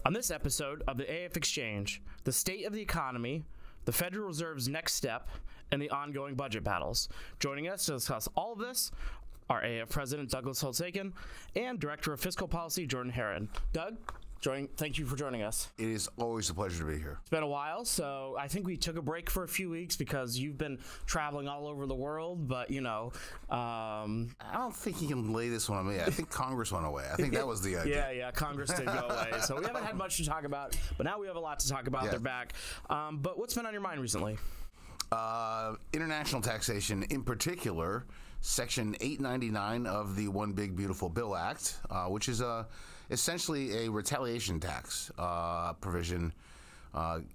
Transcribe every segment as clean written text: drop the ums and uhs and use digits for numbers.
On this episode of the AAF Exchange, the state of the economy, the Federal Reserve's next step, and the ongoing budget battles. Joining us to discuss all of this are AAF President Douglas Holtz-Eakin and Director of Fiscal Policy Jordan Haring. Doug, thank you for joining us. It is always a pleasure to be here. It's been a while, so I think we took a break for a few weeks because you've been traveling all over the world, but, you know... I don't think you can lay this one on me. I think Congress went away. I think that was the idea. Yeah, Congress did go away. So we haven't had much to talk about, but now we have a lot to talk about. Yeah. They're back. But what's been on your mind recently? International taxation, in particular, Section 899 of the One Big Beautiful Bill Act, which is essentially a retaliation tax provision.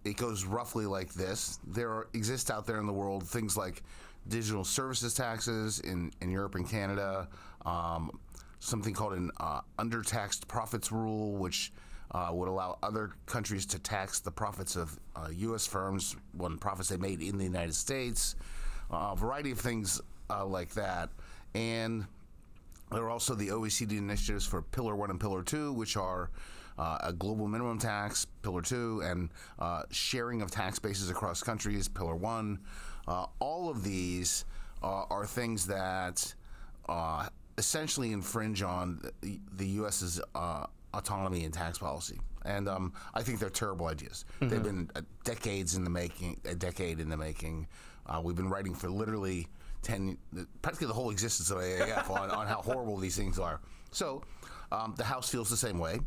It goes roughly like this. There exist out there in the world things like digital services taxes in Europe and Canada, something called an undertaxed profits rule, which would allow other countries to tax the profits of U.S. firms when profits they made in the United States, a variety of things like that. And there are also the OECD initiatives for Pillar 1 and Pillar 2, which are a global minimum tax, Pillar 2, and sharing of tax bases across countries, Pillar 1. All of these are things that essentially infringe on the U.S.'s autonomy and tax policy. And I think they're terrible ideas. Mm-hmm. They've been a decade in the making. We've been writing for literally practically the whole existence of AAF on how horrible these things are. So the House feels the same way.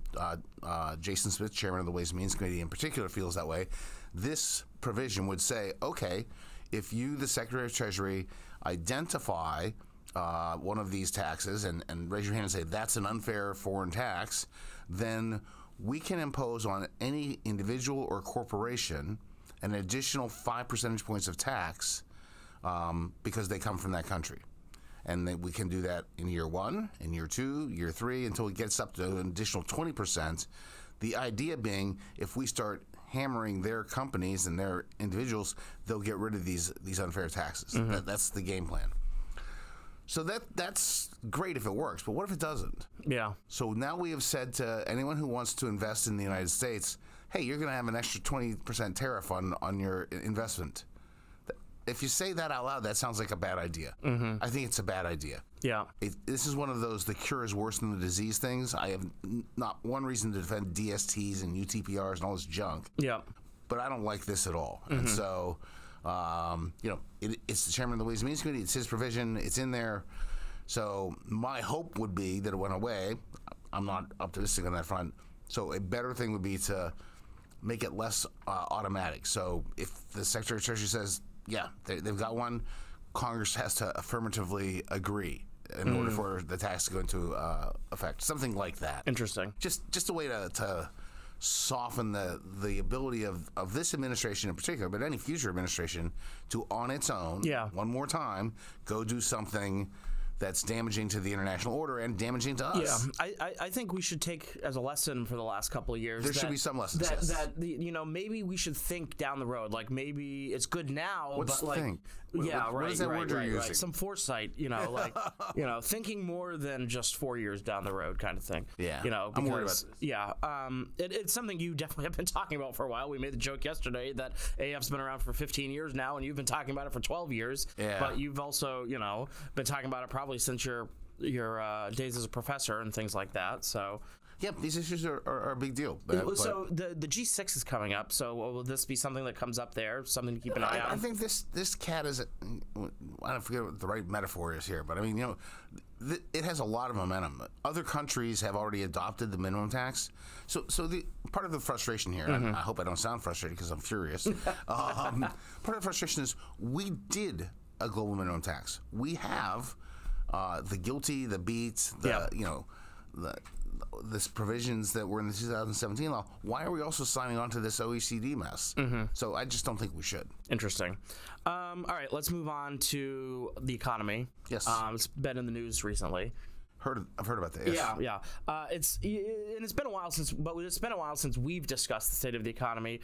Jason Smith, chairman of the Ways and Means Committee in particular, feels that way. This provision would say, okay, if you, the Secretary of Treasury, identify one of these taxes and raise your hand and say that's an unfair foreign tax, then we can impose on any individual or corporation an additional 5 percentage points of tax because they come from that country. And we can do that in year 1, in year 2, year 3, until it gets up to an additional 20%. The idea being, if we start hammering their companies and their individuals, they'll get rid of these unfair taxes. Mm-hmm. That's the game plan. So that's great if it works, but what if it doesn't? Yeah. So now we have said to anyone who wants to invest in the United States, hey, you're going to have an extra 20% tariff on your investment. If you say that out loud, that sounds like a bad idea. Mm-hmm. I think it's a bad idea. Yeah. This is one of those the cure is worse than the disease things. I have not one reason to defend DSTs and UTPRs and all this junk. Yeah. But I don't like this at all. Mm-hmm. And so, it's the chairman of the Ways and Means Committee. It's his provision. It's in there. So my hope would be that it went away. I'm not optimistic on that front. So a better thing would be to make it less automatic. So if the Secretary of Treasury says, yeah, they've got one, Congress has to affirmatively agree in order for the tax to go into effect. Something like that. Interesting. Just a way to soften the ability of this administration in particular, but any future administration, to on its own, one more time, go do something that's damaging to the international order and damaging to us. Yeah, I think we should take as a lesson for the last couple of years. There should be some lessons. Maybe we should think down the road. Like maybe it's good now, What's but like, think? Yeah, what is that word you're using? Some foresight. Thinking more than just 4 years down the road, kind of thing. Yeah, because, I'm worried about this. Yeah, it's something you definitely have been talking about for a while. We made the joke yesterday that AF's been around for 15 years now, and you've been talking about it for 12 years. Yeah. But you've also, been talking about it probably since your days as a professor and things like that. So yep, these issues are a big deal. So the G6 is coming up. So will this be something that comes up there? Something to keep an eye on? I think this cat is. I don't forget what the right metaphor is here, but I mean, it has a lot of momentum. Other countries have already adopted the minimum tax. So the part of the frustration here, and I hope I don't sound frustrated because I'm furious. Part of the frustration is we did a global minimum tax. We have the GILTI, the BEAT, this provisions that were in the 2017 law. Why are we also signing on to this OECD mess? Mm-hmm. So I just don't think we should. Interesting. All right, let's move on to the economy. Yes. It's been in the news recently. I've heard about that. Yes. Yeah. It's been a while since we've discussed the state of the economy.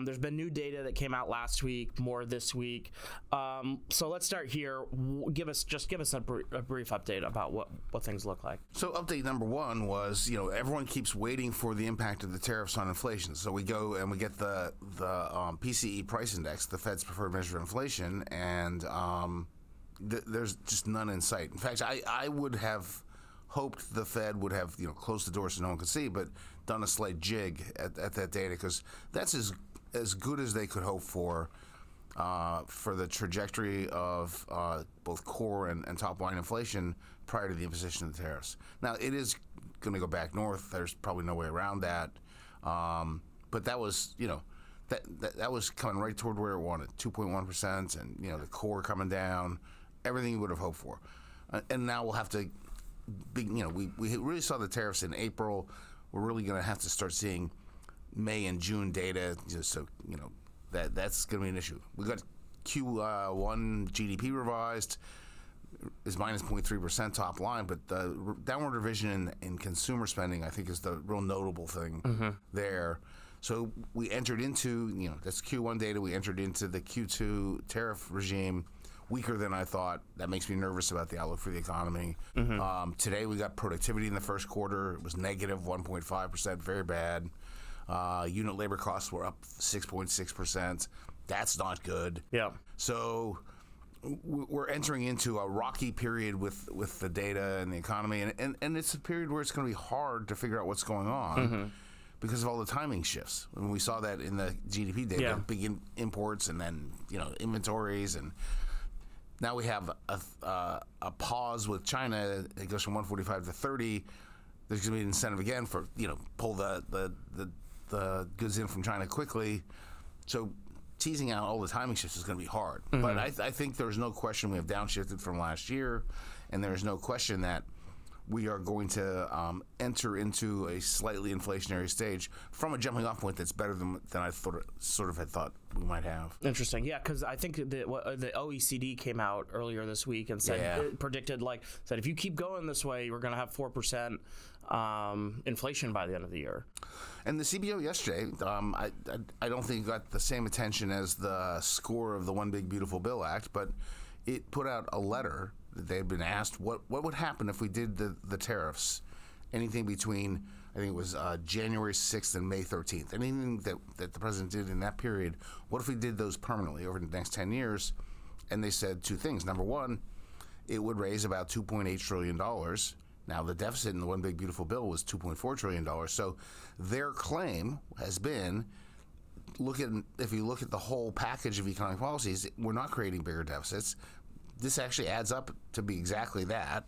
There's been new data that came out last week, more this week. So let's start here. Give us a brief update about what things look like. So update number one was, everyone keeps waiting for the impact of the tariffs on inflation. So we go and we get the PCE price index, the Fed's preferred measure of inflation, and there's just none in sight. In fact, I would have hoped the Fed would have closed the door so no one could see, but done a slight jig at that data, because that's as good as they could hope for the trajectory of both core and top line inflation prior to the imposition of the tariffs. Now it is going to go back north. There's probably no way around that. But that was that was coming right toward where it wanted, 2.1%, and the core coming down, everything you would have hoped for. And now we'll have to. We really saw the tariffs in April. We're really going to have to start seeing May and June data, so that's going to be an issue. We got Q1 GDP revised is minus 0.3% top line, but the downward revision in consumer spending, I think, is the real notable thing there. So we entered into that's Q1 data. We entered into the Q2 tariff regime weaker than I thought. That makes me nervous about the outlook for the economy. Today we got productivity in the first quarter. It was negative 1.5%, very bad. Unit labor costs were up 6.6%. That's not good. Yeah. So we're entering into a rocky period with the data and the economy, and it's a period where it's going to be hard to figure out what's going on. Because of all the timing shifts. And we saw that in the GDP data, big imports, and then inventories, and now we have a pause with China. It goes from 145 to 30. There's going to be an incentive again for pull the goods in from China quickly. So teasing out all the timing shifts is going to be hard. But I think there's no question we have downshifted from last year, and there's no question that we are going to enter into a slightly inflationary stage from a jumping off point that's better than I had thought we might have. Interesting. Yeah, because I think the OECD came out earlier this week and said predicted if you keep going this way, we're going to have 4% inflation by the end of the year. And the CBO yesterday, I don't think got the same attention as the score of the One Big Beautiful Bill Act, but it put out a letter. They had been asked what would happen if we did the tariffs, anything between, I think it was January 6th and May 13th, anything that the president did in that period, what if we did those permanently over the next 10 years? And they said two things. Number one, it would raise about $2.8 trillion. Now, the deficit in the One Big Beautiful Bill was $2.4 trillion. So their claim has been, if you look at the whole package of economic policies, we're not creating bigger deficits. This actually adds up to be exactly that,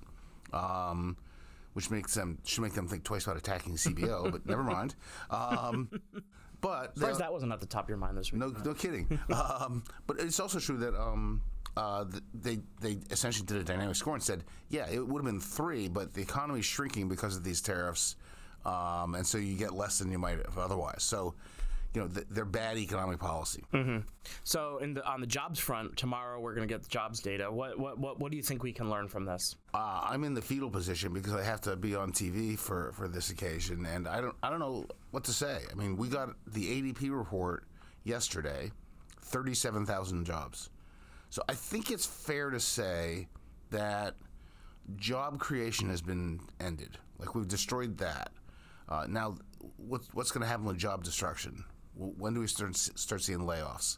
which should make them think twice about attacking CBO, but never mind. But as that wasn't at the top of your mind this week. No kidding. But it's also true that they essentially did a dynamic score and said, yeah, it would have been 3, but the economy's shrinking because of these tariffs, and so you get less than you might have otherwise. So, they're bad economic policy. So on the jobs front, tomorrow we're going to get the jobs data. What do you think we can learn from this? I'm in the fetal position because I have to be on TV for this occasion, and I don't know what to say. I mean, we got the ADP report yesterday, 37,000 jobs. So I think it's fair to say that job creation has been ended. We've destroyed that. Now, what's going to happen with job destruction? When do we start seeing layoffs?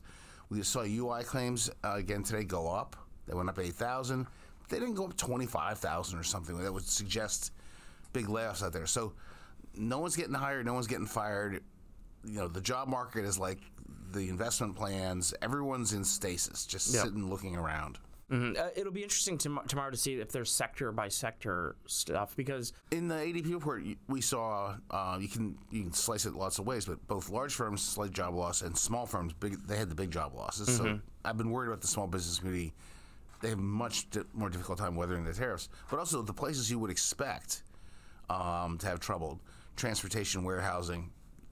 We saw UI claims again today go up. They went up 8,000. They didn't go up 25,000 or something. That would suggest big layoffs out there. So no one's getting hired. No one's getting fired. The job market is like the investment plans. Everyone's in stasis, just sitting looking around. It'll be interesting tomorrow to see if there's sector by sector stuff, because in the ADP report we saw you can slice it lots of ways, but both large firms slight job loss and small firms they had the big job losses. So I've been worried about the small business community. They have much more difficult time weathering the tariffs, but also the places you would expect to have trouble: transportation, warehousing.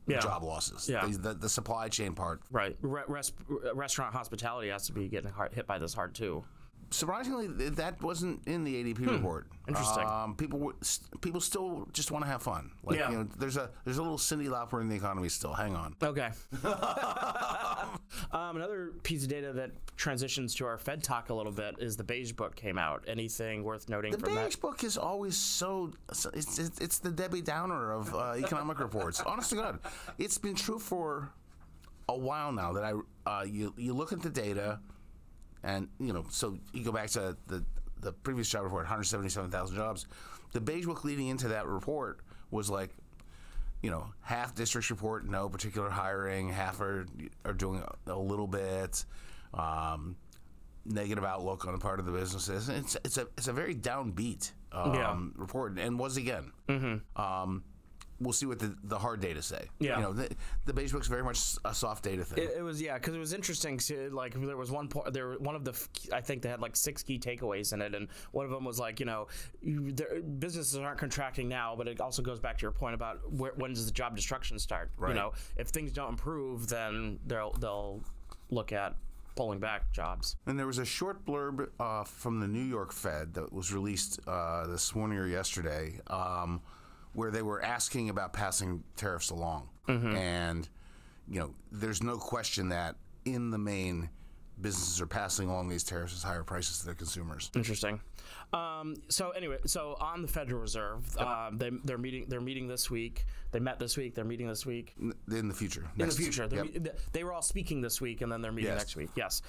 Job losses. The supply chain part. Right. Restaurant hospitality has to be getting hit by this hard too. Surprisingly, that wasn't in the ADP report. Interesting. People still just want to have fun. Like, Yeah. you know, there's a little Cyndi Lauper in the economy still. Hang on. Okay. Another piece of data that transitions to our Fed talk a little bit is the Beige Book came out. Anything worth noting from that? The Beige Book is always it's the Debbie Downer of economic reports. Honest to God, it's been true for a while now that you look at the data, and you know, so you go back to the previous job report, 177,000 jobs. The Beige Book leading into that report was like, you know, half districts report no particular hiring, half are doing a little bit, negative outlook on the part of the businesses. And it's a very downbeat report, and was again. We'll see what the hard data say. Yeah. You know, the Beige Book's very much a soft data thing. It was, yeah, because it was interesting. Like, there was one point, one of the, I think they had like 6 key takeaways in it, and one of them was like, you know, businesses aren't contracting now, but it also goes back to your point about when does the job destruction start? Right. You know, if things don't improve, then they'll look at pulling back jobs. And there was a short blurb from the New York Fed that was released this morning or yesterday, where they were asking about passing tariffs along. And, you know, there's no question that in the main, businesses are passing along these tariffs as higher prices to their consumers. Interesting. So anyway, so on the Federal Reserve, they're meeting this week. They met this week. They're meeting this week. In the future. In the future. They were all speaking this week, and then they're meeting Yes. next week. Yes.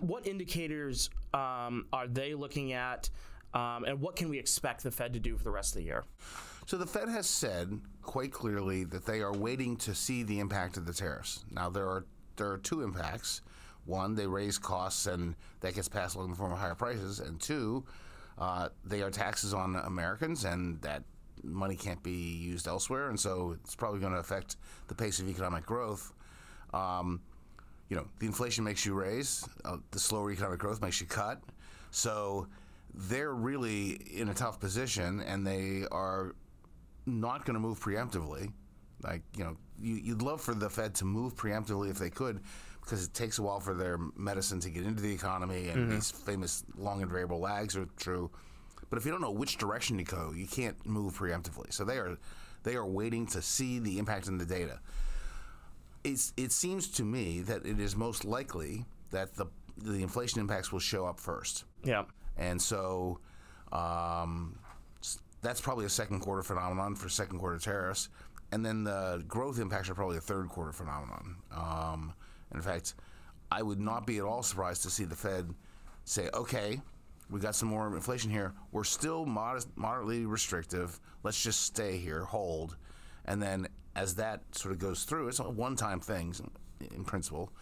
What indicators are they looking at, and what can we expect the Fed to do for the rest of the year? So the Fed has said quite clearly that they are waiting to see the impact of the tariffs. Now, there are 2 impacts. One, they raise costs, and that gets passed along in the form of higher prices. And 2, they are taxes on Americans, and that money can't be used elsewhere. And so it's probably going to affect the pace of economic growth. You know, the inflation makes you raise. The slower economic growth makes you cut. So they're really in a tough position, and they are not going to move preemptively. Like, you know, you'd love for the Fed to move preemptively if they could, because it takes a while for their medicine to get into the economy, and these famous long and variable lags are true. But if you don't know which direction to go, you can't move preemptively. So they are waiting to see the impact in the data. It seems to me that it is most likely that the inflation impacts will show up first. Yeah. And so that's probably a second quarter phenomenon for second quarter tariffs. And then the growth impacts are probably a third quarter phenomenon. In fact, I would not be at all surprised to see the Fed say, okay, we got some more inflation here. We're still moderately restrictive. Let's just stay here, hold. And then as that sort of goes through, it's a one-time thing in principle.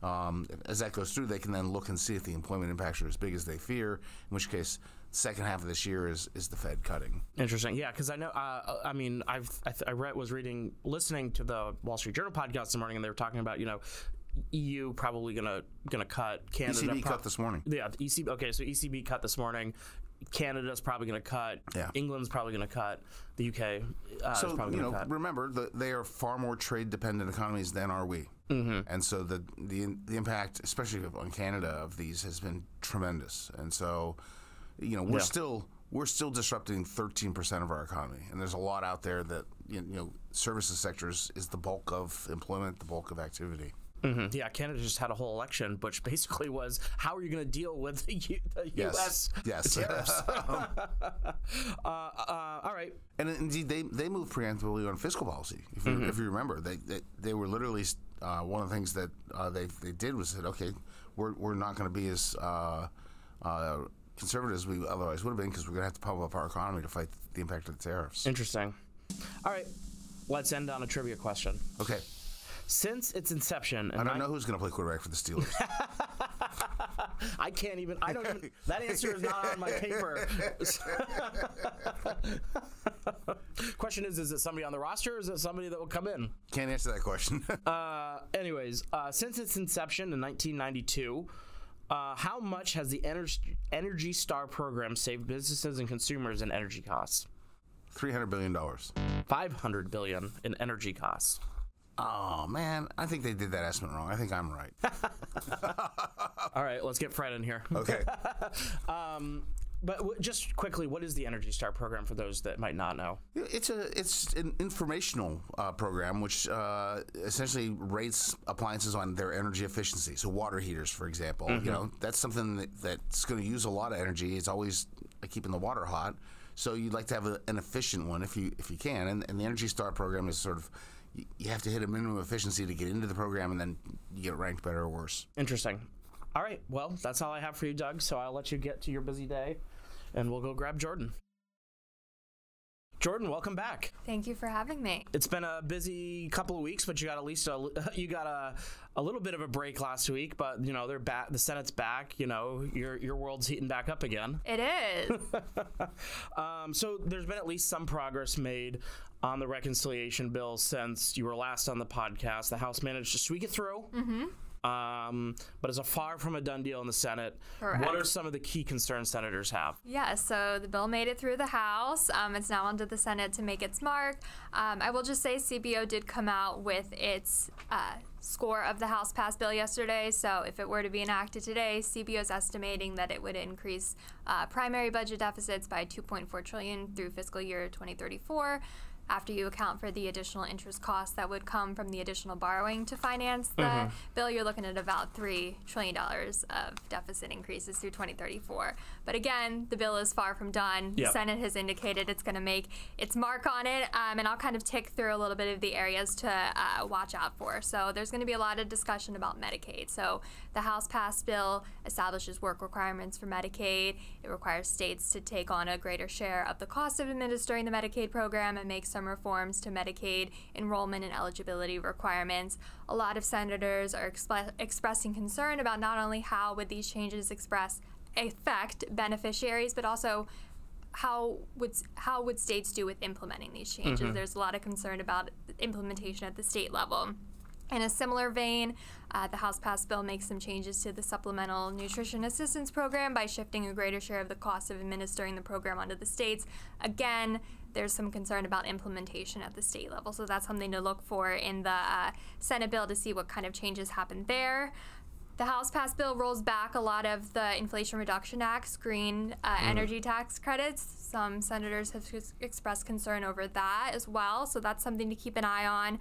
As that goes through, they can then look and see if the employment impacts are as big as they fear, in which case second half of this year is the Fed cutting. Interesting. Yeah, because I know. I mean, listening to the Wall Street Journal podcast this morning, and they were talking about, you know, EU probably gonna cut. Canada ECB cut this morning. Yeah, the ECB. Okay, so ECB cut this morning. Canada's probably going to cut. Yeah. England's probably going to cut. The UK is so probably going to cut. Remember they are far more trade dependent economies than are we. And so the impact, especially on Canada, of these has been tremendous. And so, you know, we're still disrupting 13% of our economy, and there's a lot out there that, you know, services sectors is the bulk of employment, the bulk of activity. Yeah, Canada just had a whole election, which basically was, how are you going to deal with the U.S. tariffs? All right. And indeed, they moved preemptively on fiscal policy. If you remember, they were literally one of the things that they did was said, okay, we're not going to be as conservative as we otherwise would have been, because we're going to have to pump up our economy to fight the impact of the tariffs. Interesting. All right, let's end on a trivia question. Okay. Since its inception, I don't know who's going to play quarterback for the Steelers. I don't even. That answer is not on my paper. Question is it somebody on the roster, or is it somebody that will come in? Can't answer that question. Anyways, since its inception in 1992, how much has the Energy Star program saved businesses and consumers in energy costs? $300 billion. $500 billion in energy costs. Oh, man, I think they did that estimate wrong. I think I'm right. All right, let's get Fred in here. Okay. But just quickly, what is the Energy Star program for those that might not know? It's an informational program which essentially rates appliances on their energy efficiency. So water heaters, for example, you know, that's something that's going to use a lot of energy. It's always keeping the water hot. So you'd like to have an efficient one if you can. And the Energy Star program is sort of, you have to hit a minimum efficiency to get into the program, and then you get ranked better or worse. Interesting. All right, well, that's all I have for you, Doug, so I'll let you get to your busy day, and we'll go grab Jordan. Jordan, welcome back. Thank you for having me. It's been a busy couple of weeks, but you got at least a little bit of a break last week. But you know they're back. The Senate's back. You know your world's heating back up again. It is. So there's been at least some progress made on the reconciliation bill since you were last on the podcast. The House managed to squeak it through. But it's a far from a done deal in the Senate. Correct. What are some of the key concerns senators have? Yeah, so the bill made it through the House. It's now onto the Senate to make its mark. I will just say CBO did come out with its score of the House passed bill yesterday. So if it were to be enacted today, CBO is estimating that it would increase primary budget deficits by $2.4 trillion through fiscal year 2034. After you account for the additional interest costs that would come from the additional borrowing to finance the bill, you're looking at about $3 trillion of deficit increases through 2034. But again, the bill is far from done. Yep. The Senate has indicated it's going to make its mark on it, and I'll kind of tick through a little bit of the areas to watch out for. So there's going to be a lot of discussion about Medicaid. So the House passed bill establishes work requirements for Medicaid. It requires states to take on a greater share of the cost of administering the Medicaid program and makes some reforms to Medicaid enrollment and eligibility requirements. A lot of senators are expressing concern about not only how would these changes affect beneficiaries, but also how would states do with implementing these changes. There's a lot of concern about implementation at the state level. In a similar vein, the House passed bill makes some changes to the Supplemental Nutrition Assistance Program by shifting a greater share of the cost of administering the program onto the states. Again, there's some concern about implementation at the state level, so that's something to look for in the Senate bill to see what kind of changes happen there. The House passed bill rolls back a lot of the Inflation Reduction Act's green energy tax credits. Some senators have expressed concern over that as well, so that's something to keep an eye on.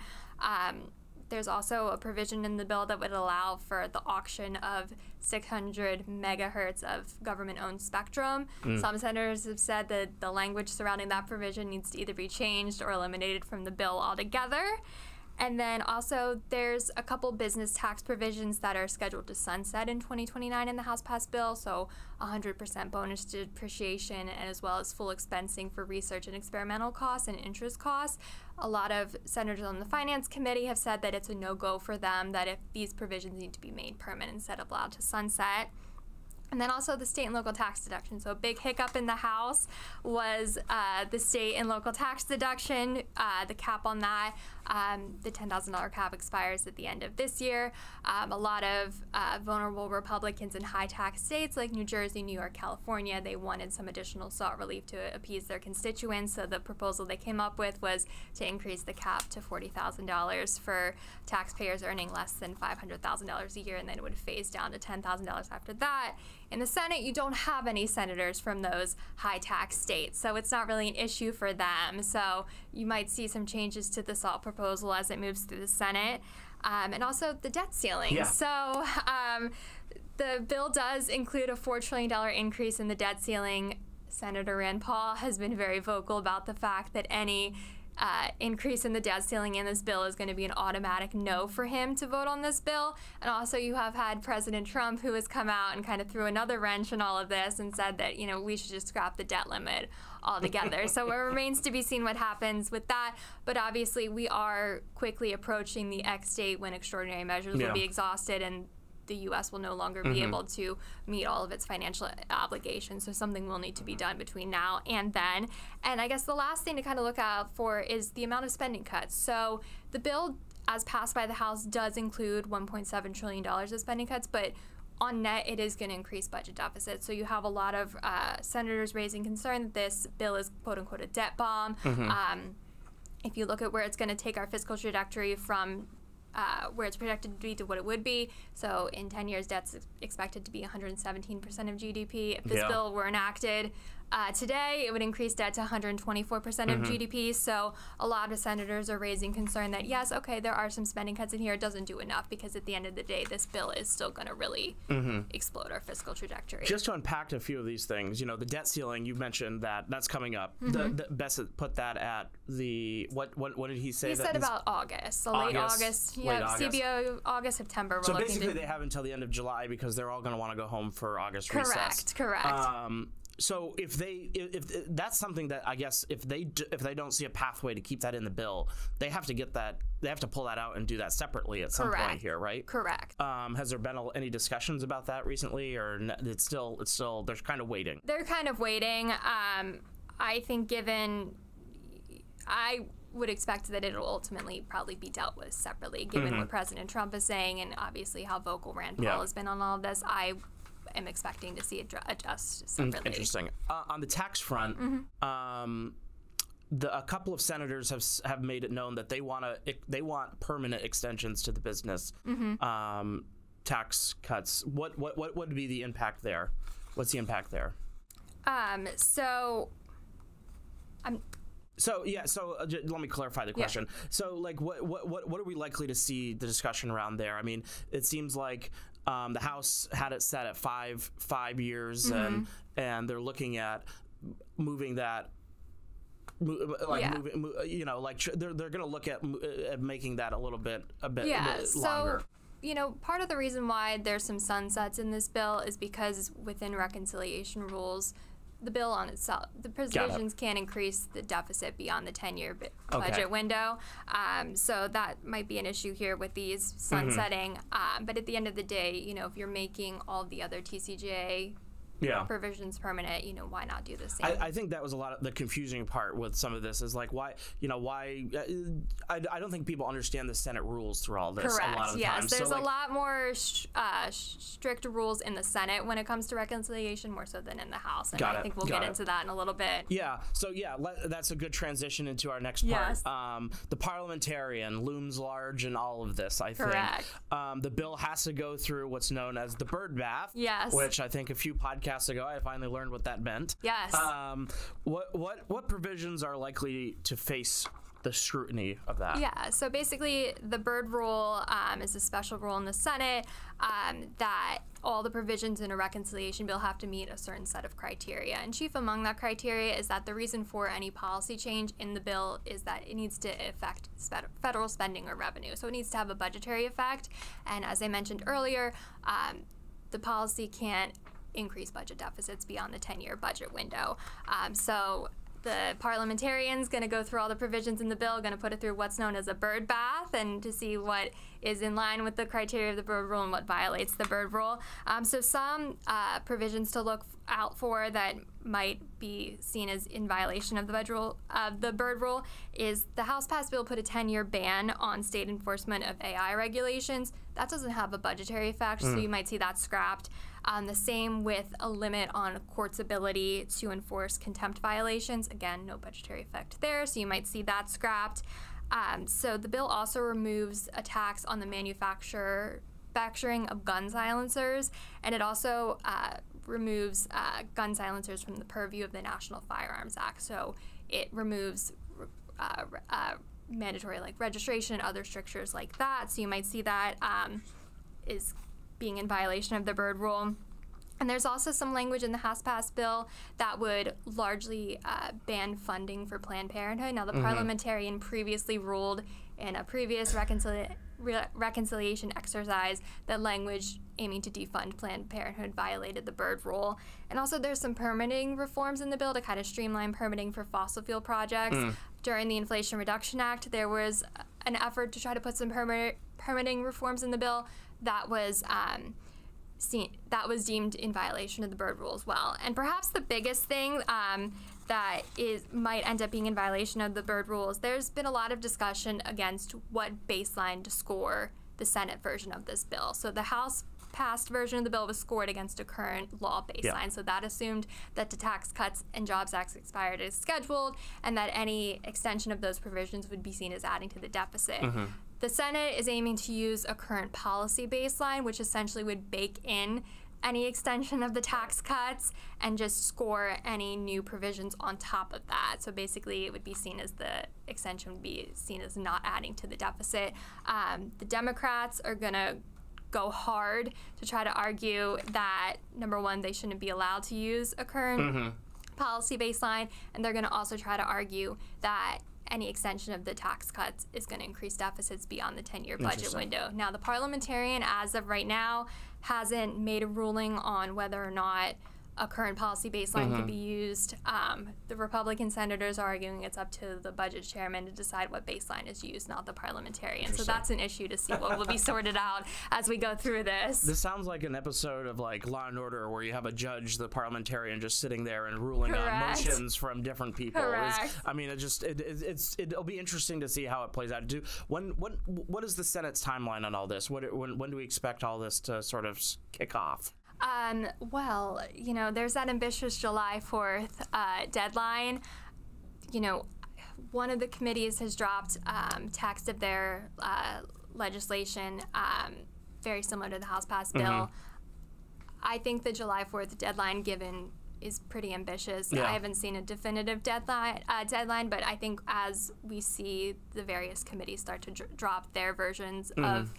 There's also a provision in the bill that would allow for the auction of 600 megahertz of government-owned spectrum. Some senators have said that the language surrounding that provision needs to either be changed or eliminated from the bill altogether. And then also there's a couple business tax provisions that are scheduled to sunset in 2029 in the House passed bill, so 100% bonus depreciation and as well as full expensing for research and experimental costs and interest costs. A lot of senators on the Finance Committee have said that it's a no-go for them, that if these provisions need to be made permanent instead of allowed to sunset. And then also the state and local tax deduction. So a big hiccup in the House was the state and local tax deduction, the cap on that. The $10,000 cap expires at the end of this year. A lot of vulnerable Republicans in high tax states like New Jersey, New York, California, they wanted some additional SALT relief to appease their constituents. So the proposal they came up with was to increase the cap to $40,000 for taxpayers earning less than $500,000 a year, and then it would phase down to $10,000 after that. In the Senate, you don't have any senators from those high tax states, so it's not really an issue for them. So you might see some changes to the SALT proposal as it moves through the Senate. And also the debt ceiling. Yeah. So the bill does include a $4 trillion increase in the debt ceiling. Senator Rand Paul has been very vocal about the fact that any increase in the debt ceiling in this bill is going to be an automatic no for him to vote on this bill. And also you have had President Trump, who has come out and kind of threw another wrench in all of this and said that, you know, we should just scrap the debt limit altogether. So it remains to be seen what happens with that. But obviously we are quickly approaching the X date when extraordinary measures will be exhausted and the U.S. will no longer be able to meet all of its financial obligations. So something will need to be done between now and then. And I guess the last thing to kind of look out for is the amount of spending cuts. So the bill, as passed by the House, does include $1.7 trillion of spending cuts, but on net, it is going to increase budget deficits. So you have a lot of senators raising concern that this bill is, quote unquote, a debt bomb. if you look at where it's going to take our fiscal trajectory from where it's projected to be to what it would be. So in 10 years, debt's expected to be 117% of GDP. If this bill were enacted today, it would increase debt to 124% of GDP. So a lot of senators are raising concern that, yes, okay, there are some spending cuts in here. It doesn't do enough because at the end of the day, this bill is still going to really explode our fiscal trajectory. Just to unpack a few of these things, you know, the debt ceiling, you mentioned that's coming up. The best put that at the, what did he say? He said about August, so late August. Yeah, CBO, August, September. So basically they have until the end of July because they're all going to want to go home for August recess. Correct. So if that's something that I guess if they don't see a pathway to keep that in the bill, they have to get that, they have to pull that out and do that separately at some point here, right? Correct. Has there been any discussions about that recently, or it's still they're kind of waiting? They're kind of waiting. I think I would expect that it'll ultimately probably be dealt with separately, given what President Trump is saying and obviously how vocal Rand Paul has been on all of this. I am expecting to see it adjust separately. Interesting. On the tax front, a couple of senators have made it known that they want permanent extensions to the business tax cuts. What would be the impact there? What's the impact there? Let me clarify the question. Yeah. So, like, what are we likely to see the discussion around there? I mean, it seems like the House had it set at five years, and they're looking at moving that. They're going to look at making that a bit longer. So, you know, part of the reason why there's some sunsets in this bill is because within reconciliation rules, the bill on itself, the provisions can't increase the deficit beyond the 10-year budget window. So that might be an issue here with these sunsetting. But at the end of the day, you know, if you're making all the other TCJA provisions permanent, you know, why not do the same? I think that was a lot of the confusing part with some of this is like why I don't think people understand the Senate rules through all this. Correct. A lot of yes, times. There's a lot more strict rules in the Senate when it comes to reconciliation, more so than in the House. And I think we'll get into that in a little bit. Yeah. So that's a good transition into our next part. Yes. The parliamentarian looms large in all of this. I Correct. think the bill has to go through what's known as the bird bath. Yes. Which I think a few podcasts ago, I finally learned what that meant. Yes. What provisions are likely to face the scrutiny of that? Yeah. So basically, the Byrd Rule is a special rule in the Senate that all the provisions in a reconciliation bill have to meet a certain set of criteria. And chief among that criteria is that the reason for any policy change in the bill is that it needs to affect federal spending or revenue. So it needs to have a budgetary effect. And as I mentioned earlier, the policy can't increase budget deficits beyond the 10-year budget window. So the parliamentarian's going to go through all the provisions in the bill, going to put it through what's known as a bird bath, and to see what is in line with the criteria of the Byrd Rule and what violates the Byrd Rule. So some provisions to look out for that might be seen as in violation of the Byrd Rule is the House passed bill put a 10-year ban on state enforcement of AI regulations. That doesn't have a budgetary effect, so you might see that scrapped. The same with a limit on courts' ability to enforce contempt violations. Again, no budgetary effect there, so you might see that scrapped. So the bill also removes a tax on the manufacturing of gun silencers, and it also removes gun silencers from the purview of the National Firearms Act. So it removes mandatory registration and other strictures like that. So you might see that is being in violation of the Byrd Rule. And there's also some language in the House-passed bill that would largely ban funding for Planned Parenthood. Now, the parliamentarian previously ruled in a previous reconciliation exercise that language aiming to defund Planned Parenthood violated the Byrd Rule. And also there's some permitting reforms in the bill to kind of streamline permitting for fossil fuel projects. During the Inflation Reduction Act, there was an effort to try to put some permitting reforms in the bill that was deemed in violation of the Byrd Rule as well. And perhaps the biggest thing that might end up being in violation of the Byrd Rule is there's been a lot of discussion against what baseline to score the Senate version of this bill. So the House passed version of the bill was scored against a current law baseline. Yeah. So that assumed that the Tax Cuts and Jobs Act expired as scheduled, and that any extension of those provisions would be seen as adding to the deficit. The Senate is aiming to use a current policy baseline, which essentially would bake in any extension of the tax cuts and just score any new provisions on top of that. So basically, it would be seen as the extension would be seen as not adding to the deficit. The Democrats are going to go hard to try to argue that, number one, they shouldn't be allowed to use a current policy baseline, and they're going to also try to argue that any extension of the tax cuts is going to increase deficits beyond the 10-year budget window. Now, the parliamentarian, as of right now, hasn't made a ruling on whether or not a current policy baseline could be used. The Republican senators are arguing it's up to the budget chairman to decide what baseline is used, not the parliamentarian. So that's an issue to see what will be sorted out as we go through this. This sounds like an episode of like Law and Order, where you have a judge, the parliamentarian, just sitting there and ruling on motions from different people. I mean, it'll be interesting to see how it plays out. What is the Senate's timeline on all this? When do we expect all this to sort of kick off? Well, you know, there's that ambitious July 4th deadline. You know, one of the committees has dropped text of their legislation very similar to the House passed bill. I think the July 4th deadline given is pretty ambitious. I haven't seen a definitive deadline, but I think as we see the various committees start to drop their versions of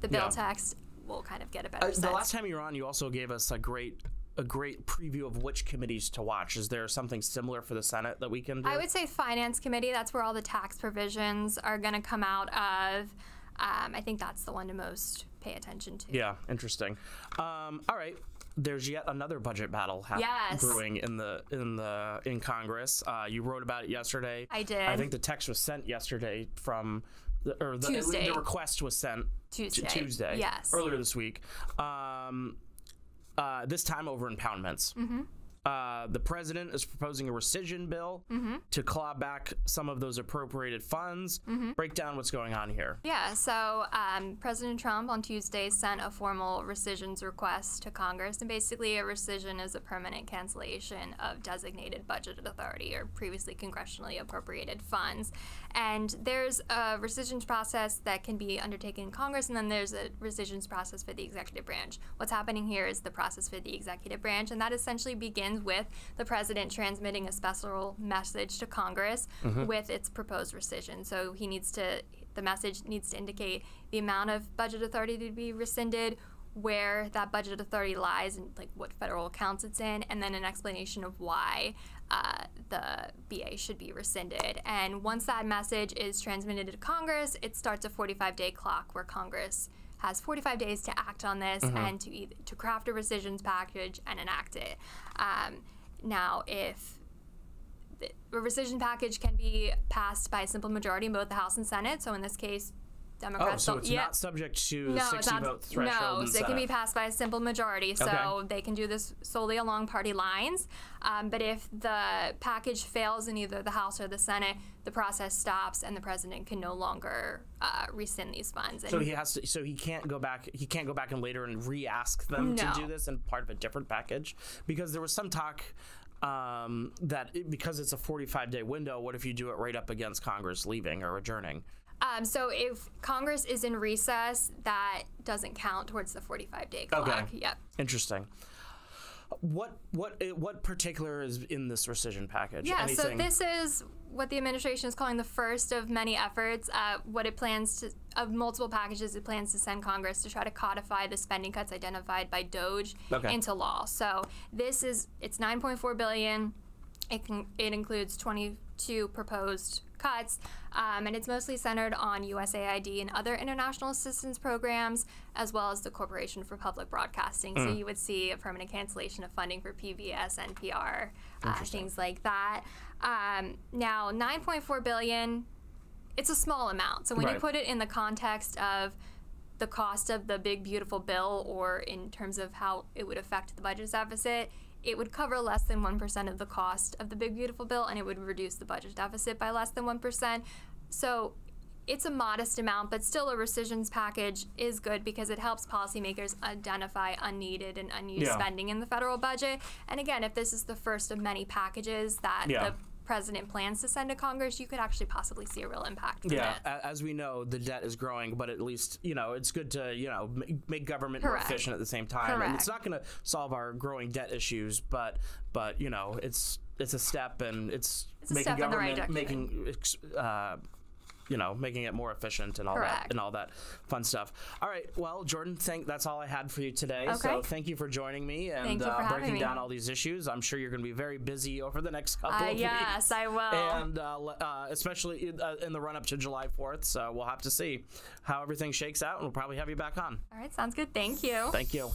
the bill text, we'll kind of get a better sense. The last time you were on, you also gave us a great preview of which committees to watch. Is there something similar for the Senate that we can do? I would say Finance Committee. That's where all the tax provisions are going to come out of. I think that's the one to most pay attention to. Yeah, interesting. All right. There's yet another budget battle brewing in Congress. You wrote about it yesterday. I did. I think the text was sent yesterday from Tuesday. The request was sent Tuesday. Yes. Earlier this week. This time over impoundments. The president is proposing a rescission bill to claw back some of those appropriated funds. Break down what's going on here. Yeah, so President Trump on Tuesday sent a formal rescissions request to Congress, and basically a rescission is a permanent cancellation of designated budget authority or previously congressionally appropriated funds. And there's a rescissions process that can be undertaken in Congress, and then there's a rescissions process for the executive branch. What's happening here is the process for the executive branch, and that essentially begins with the president transmitting a special message to Congress with its proposed rescission. So the message needs to indicate the amount of budget authority to be rescinded, where that budget authority lies, and like what federal accounts it's in, and then an explanation of why the BA should be rescinded. And once that message is transmitted to Congress, it starts a 45-day clock where Congress has 45 days to act on this and to craft a rescissions package and enact it. Now, if the rescission package can be passed by a simple majority in both the House and Senate, so in this case, Democrats so it's not subject to the 60-vote threshold. No, so it can be passed by a simple majority. So they can do this solely along party lines. But if the package fails in either the House or the Senate, the process stops, and the president can no longer rescind these funds. So he has to. So he can't go back. He can't go back and later and re-ask them to do this in part of a different package, because there was some talk because it's a 45-day window. What if you do it right up against Congress leaving or adjourning? So if Congress is in recess, that doesn't count towards the 45-day clock. Okay. Yep. Interesting. What particular is in this rescission package? Yeah, Anything? So this is what the administration is calling the first of many efforts. What it plans to, of multiple packages, it plans to send Congress to try to codify the spending cuts identified by DOJ into law. So it's $9.4 billion. It includes 22 proposed cuts, and it's mostly centered on USAID and other international assistance programs, as well as the Corporation for Public Broadcasting. So you would see a permanent cancellation of funding for PBS, NPR, things like that. Now, $9.4 billion, it's a small amount. So when you put it in the context of the cost of the big, beautiful bill, or in terms of how it would affect the budget deficit, it would cover less than 1% of the cost of the big, beautiful bill, and it would reduce the budget deficit by less than 1%. So it's a modest amount, but still a rescissions package is good because it helps policymakers identify unneeded and unused spending in the federal budget. And again, if this is the first of many packages that the president plans to send to Congress, you could actually possibly see a real impact from it. As we know, the debt is growing, but at least, it's good to, make government more efficient at the same time. And it's not going to solve our growing debt issues, but it's a step, and it's making government making it more efficient and all that fun stuff. All right, well, Jordan, that's all I had for you today. Okay. So thank you for joining me and breaking down all these issues. I'm sure you're going to be very busy over the next couple of weeks. Yes, I will. And especially in the run-up to July 4th. So we'll have to see how everything shakes out, and we'll probably have you back on. All right, sounds good. Thank you. Thank you.